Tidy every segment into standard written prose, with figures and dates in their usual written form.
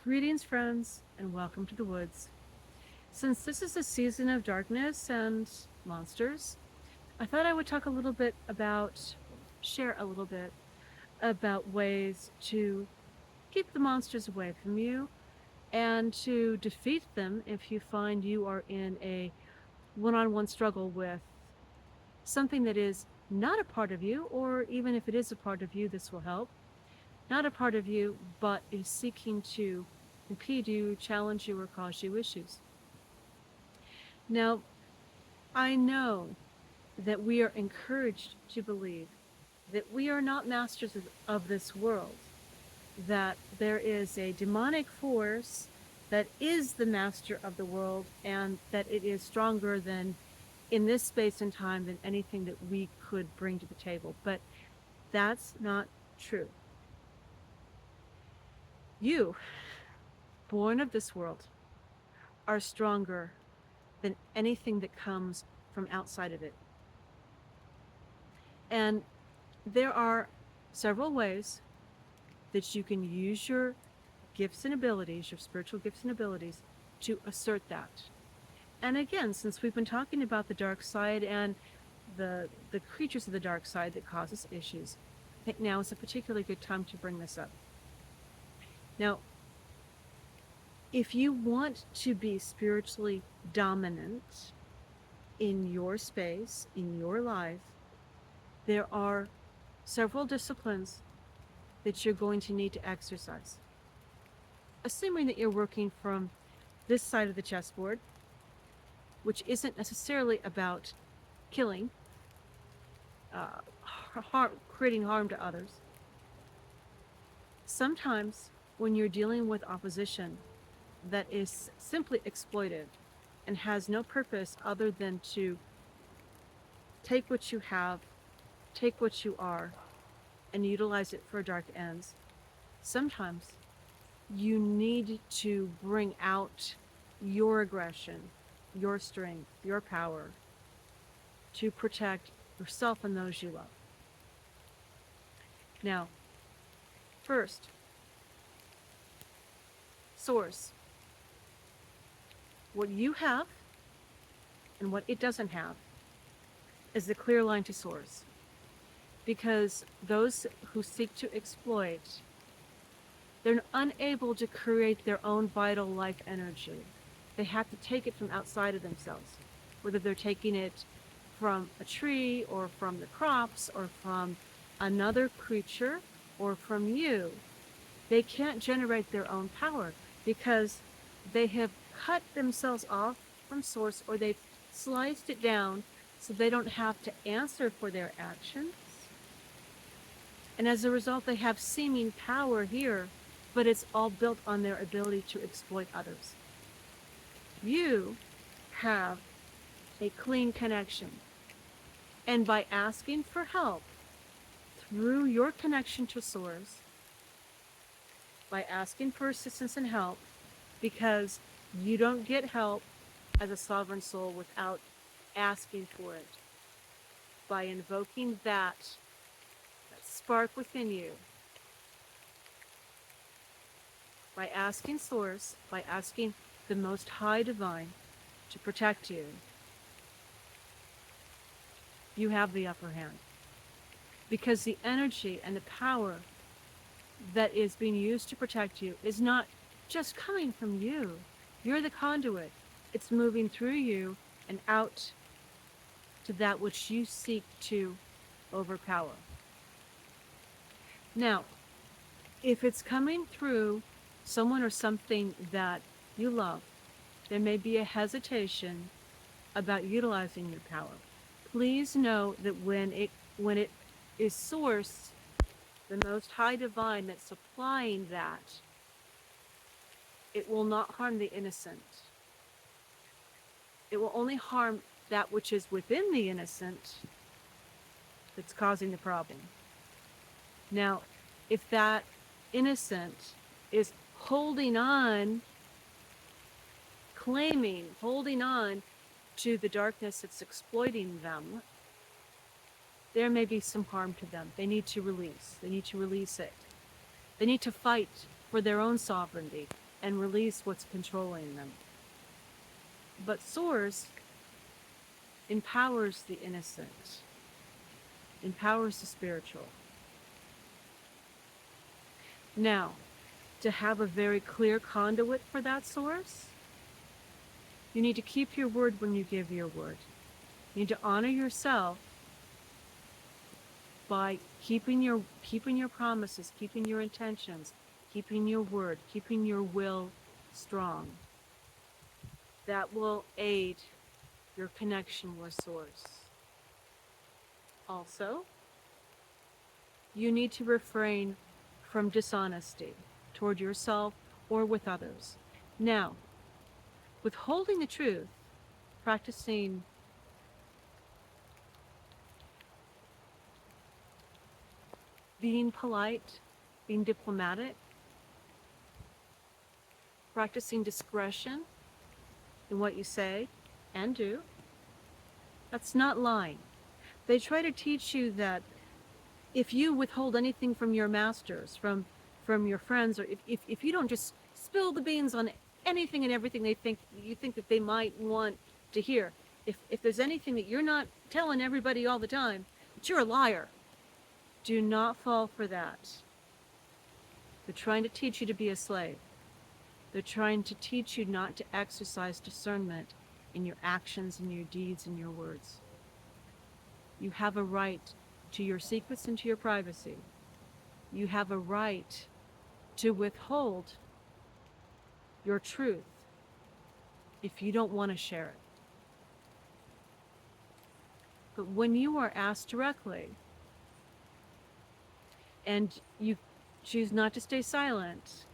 Greetings, friends, and welcome to the woods. Since this is a season of darkness and monsters, I thought I would talk a little bit about, share a little bit about ways to keep the monsters away from you and to defeat them if you find you are in a one on one struggle with something that is not a part of you, or even if it is a part of you, this will help. Not a part of you, but is seeking to impede you, challenge you, or cause you issues. Now, I know that we are encouraged to believe that we are not masters of this world, that there is a demonic force that is the master of the world, and that it is stronger than in this space and time than anything that we could bring to the table. But that's not true. You, born of this world, are stronger than anything that comes from outside of it. And there are several ways that you can use your gifts and abilities, your spiritual gifts and abilities, to assert that. And again, since we've been talking about the dark side and the creatures of the dark side that causes issues, I think now is a particularly good time to bring this up. Now, if you want to be spiritually dominant in your space, in your life, there are several disciplines that you're going to need to exercise. Assuming that you're working from this side of the chessboard, which isn't necessarily about killing, creating harm to others. Sometimes when you're dealing with opposition that is simply exploitive and has no purpose other than to take what you have, take what you are, and utilize it for dark ends, sometimes you need to bring out your aggression, your strength, your power to protect yourself and those you love. Now, first, source. What you have and what it doesn't have is the clear line to source. Because those who seek to exploit, they're unable to create their own vital life energy. They have to take it from outside of themselves, whether they're taking it from a tree or from the crops or from another creature or from you. They can't generate their own power because they have cut themselves off from source, or they've sliced it down so they don't have to answer for their actions. And as a result, they have seeming power here, but it's all built on their ability to exploit others. You have a clean connection. And by asking for help through your connection to source, by asking for assistance and help, because you don't get help as a sovereign soul without asking for it, by invoking that spark within you, by asking source, by asking the Most High Divine to protect you, you have the upper hand. Because the energy and the power that is being used to protect you is not just coming from you. You're the conduit. It's moving through you and out to that which you seek to overpower. Now, if it's coming through someone or something that you love, there may be a hesitation about utilizing your power. Please know that when it is sourced, the Most High Divine that's supplying that, it will not harm the innocent. It will only harm that which is within the innocent that's causing the problem. Now, if that innocent is holding on to the darkness that's exploiting them, there may be some harm to them. They need to release. They need to release it. They need to fight for their own sovereignty and release what's controlling them. But Source empowers the innocent, empowers the spiritual. Now, to have a very clear conduit for that Source, you need to keep your word when you give your word. You need to honor yourself by keeping your promises, keeping your intentions, keeping your word, keeping your will strong. That will aid your connection with Source. Also, you need to refrain from dishonesty toward yourself or with others. Now, withholding the truth, practicing being polite, being diplomatic, practicing discretion in what you say and do, that's not lying. They try to teach you that if you withhold anything from your masters, from your friends, or if you don't just spill the beans on anything and everything you think that they might want to hear, if there's anything that you're not telling everybody all the time, that you're a liar. Do not fall for that. They're trying to teach you to be a slave. They're trying to teach you not to exercise discernment in your actions and your deeds and your words. You have a right to your secrets and to your privacy. You have a right to withhold your truth if you don't want to share it. But when you are asked directly and you choose not to stay silent,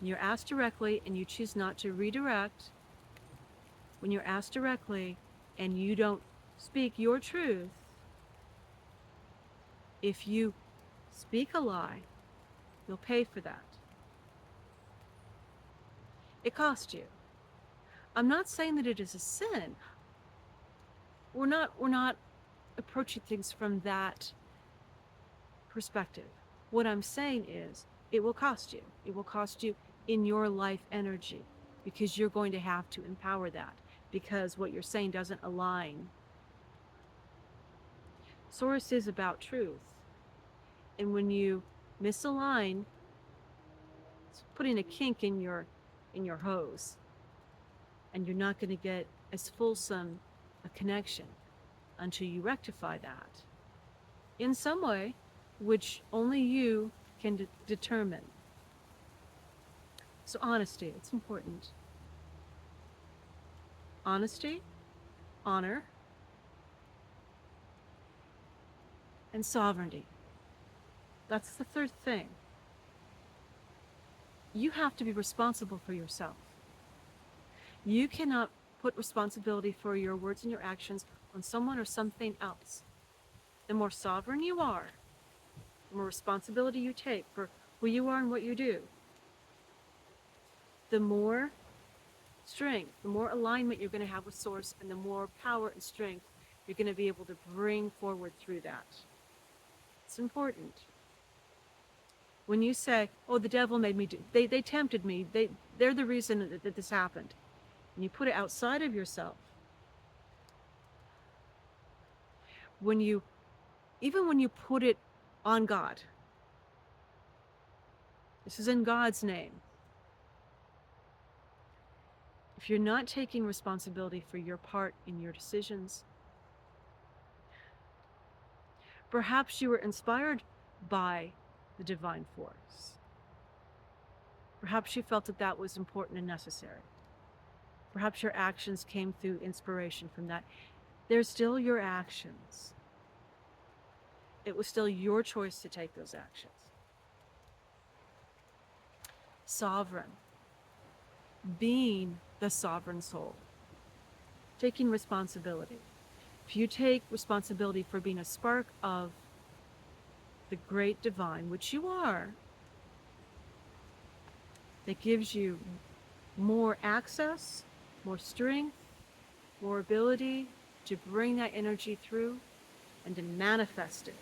you're asked directly and you choose not to redirect, when you're asked directly and you don't speak your truth, if you speak a lie, you'll pay for that. It costs you. I'm not saying that it is a sin. We're not approaching things from that perspective. What I'm saying is it will cost you. It will cost you in your life energy, because you're going to have to empower that, because what you're saying doesn't align. Source is about truth. And when you misalign, it's putting a kink in your hose, and you're not going to get as fulsome a connection until you rectify that in some way, which only you can determine. So honesty, it's important. Honesty, honor, and sovereignty. That's the third thing. You have to be responsible for yourself. You cannot put responsibility for your words and your actions on someone or something else. The more sovereign you are, the more responsibility you take for who you are and what you do, the more strength, the more alignment you're going to have with Source, and the more power and strength you're going to be able to bring forward through that. It's important. When you say, oh, the devil made me do, they tempted me, they're the reason that this happened, and you put it outside of yourself, even when you put it on God, this is in God's name. If you're not taking responsibility for your part in your decisions, perhaps you were inspired by the divine force. Perhaps you felt that that was important and necessary. Perhaps your actions came through inspiration from that. They're still your actions. It was still your choice to take those actions. Sovereign. Being the sovereign soul. Taking responsibility. If you take responsibility for being a spark of the great divine, which you are, that gives you more access, more strength, more ability to bring that energy through and to manifest it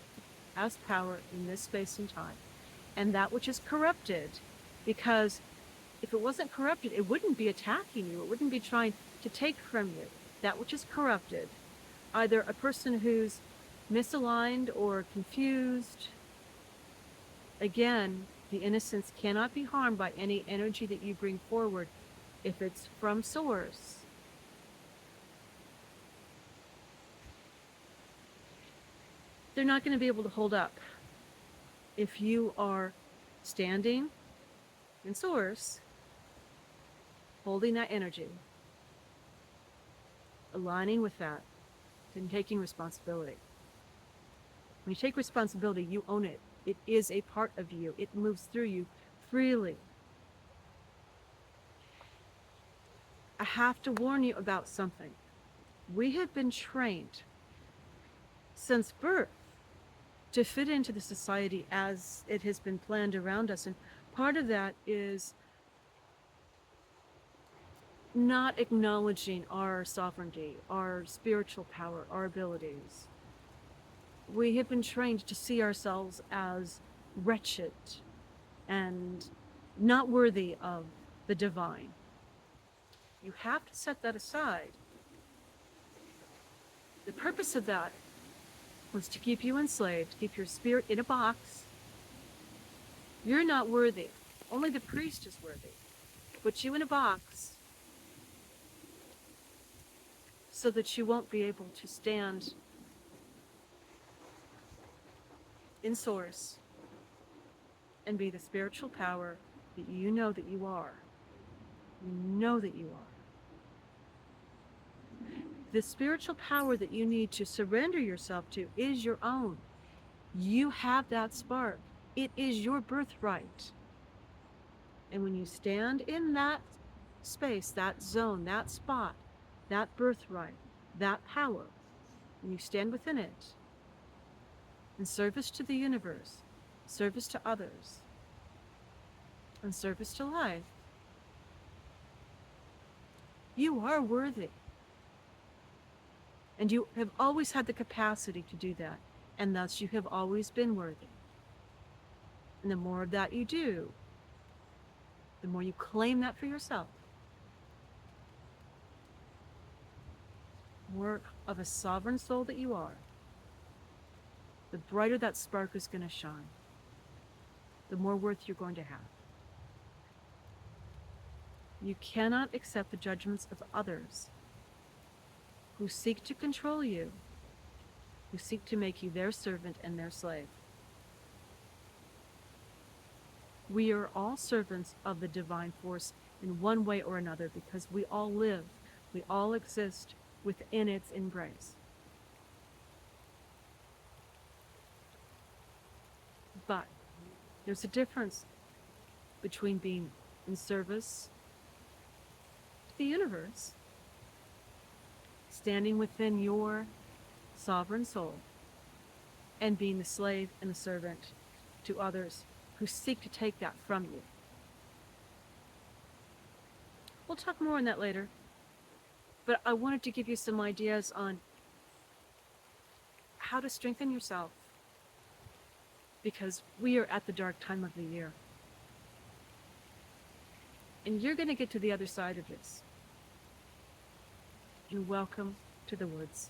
as power in this space and time. And that which is corrupted, because if it wasn't corrupted, it wouldn't be attacking you. It wouldn't be trying to take from you that which is corrupted. Either a person who's misaligned or confused. Again, the innocence cannot be harmed by any energy that you bring forward if it's from source. They're not going to be able to hold up. If you are standing in source, holding that energy, aligning with that, and taking responsibility. When you take responsibility, you own it. It is a part of you. It moves through you freely. I have to warn you about something. We have been trained since birth to fit into the society as it has been planned around us. And part of that is not acknowledging our sovereignty, our spiritual power, our abilities. We have been trained to see ourselves as wretched and not worthy of the divine. You have to set that aside. The purpose of that was to keep you enslaved, to keep your spirit in a box. You're not worthy. Only the priest is worthy. Put you in a box so that you won't be able to stand in source and be the spiritual power that you know that you are. You know that you are. The spiritual power that you need to surrender yourself to is your own. You have that spark. It is your birthright. And when you stand in that space, that zone, that spot, that birthright, that power, and you stand within it in service to the universe, service to others, and service to life, you are worthy. And you have always had the capacity to do that. And thus you have always been worthy. And the more of that you do, the more you claim that for yourself, more of a sovereign soul that you are, the brighter that spark is going to shine, the more worth you're going to have. You cannot accept the judgments of others who seek to control you, who seek to make you their servant and their slave. We are all servants of the divine force in one way or another because we all live, we all exist within its embrace. But there's a difference between being in service to the universe, standing within your sovereign soul, and being the slave and the servant to others who seek to take that from you. We'll talk more on that later, but I wanted to give you some ideas on how to strengthen yourself, because we are at the dark time of the year. And you're going to get to the other side of this. And welcome to the woods.